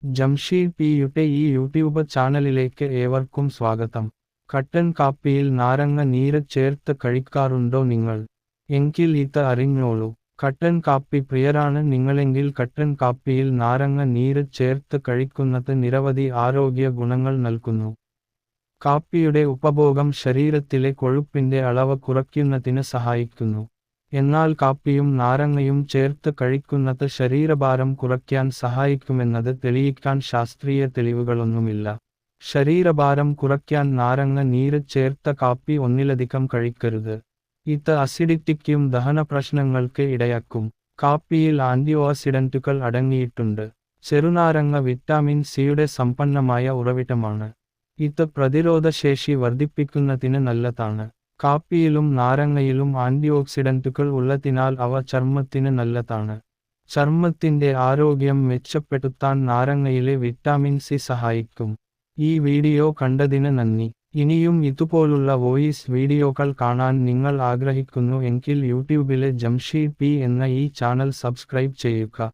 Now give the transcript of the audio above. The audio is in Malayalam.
ജംഷീദ് പിയുടെ ഈ യൂട്യൂബ് ചാനലിലേക്ക് ഏവർക്കും സ്വാഗതം. കട്ടൻ കാപ്പിയിൽ നാരങ്ങ നീര് ചേർത്ത് കഴിക്കാറുണ്ടോ നിങ്ങൾ? എങ്കിൽ ഇത് അറിഞ്ഞോളൂ. കട്ടൻ കാപ്പി പ്രിയരാണ് നിങ്ങളെങ്കിൽ കട്ടൻ കാപ്പിയിൽ നാരങ്ങ നീര് ചേർത്ത് കഴിക്കുന്നത് നിരവധി ആരോഗ്യ ഗുണങ്ങൾ നൽകുന്നു. കാപ്പിയുടെ ഉപഭോഗം ശരീരത്തിലെ കൊഴുപ്പിന്റെ അളവ് കുറയ്ക്കുന്നതിന് സഹായിക്കുന്നു. എന്നാൽ കാപ്പിയും നാരങ്ങയും ചേർത്ത് കഴിക്കുന്നത് ശരീരഭാരം കുറയ്ക്കാൻ സഹായിക്കുമെന്നത് തെളിയിക്കാൻ ശാസ്ത്രീയ തെളിവുകളൊന്നുമില്ല. ശരീരഭാരം കുറയ്ക്കാൻ നാരങ്ങ നീര് ചേർത്ത കാപ്പി ഒന്നിലധികം കഴിക്കരുത്. ഇത് അസിഡിറ്റിക്കും ദഹന പ്രശ്നങ്ങൾക്ക് ഇടയാക്കും. കാപ്പിയിൽ ആന്റിഓക്സിഡന്റുകൾ അടങ്ങിയിട്ടുണ്ട്. ചെറുനാരങ്ങ വിറ്റാമിൻ സിയുടെ സമ്പന്നമായ ഉറവിടമാണ്. ഇത് പ്രതിരോധശേഷി വർദ്ധിപ്പിക്കുന്നതിന് നല്ലതാണ്. കാപ്പിയിലും നാരങ്ങയിലും ആന്റിഓക്സിഡന്റുകൾ ഉള്ളതിനാൽ അവ ചർമ്മത്തിന് നല്ലതാണ്. ചർമ്മത്തിന്റെ ആരോഗ്യം മെച്ചപ്പെടുത്താൻ നാരങ്ങയിലെ വിറ്റാമിൻ സി സഹായിക്കും. ഈ വീഡിയോ കണ്ടതിന് നന്ദി. ഇനിയും ഇതുപോലുള്ള വോയിസ് വീഡിയോകൾ കാണാൻ നിങ്ങൾ ആഗ്രഹിക്കുന്നു എങ്കിൽ യൂട്യൂബിലെ ജംഷീദ് പി എന്ന ഈ ചാനൽ സബ്സ്ക്രൈബ് ചെയ്യുക.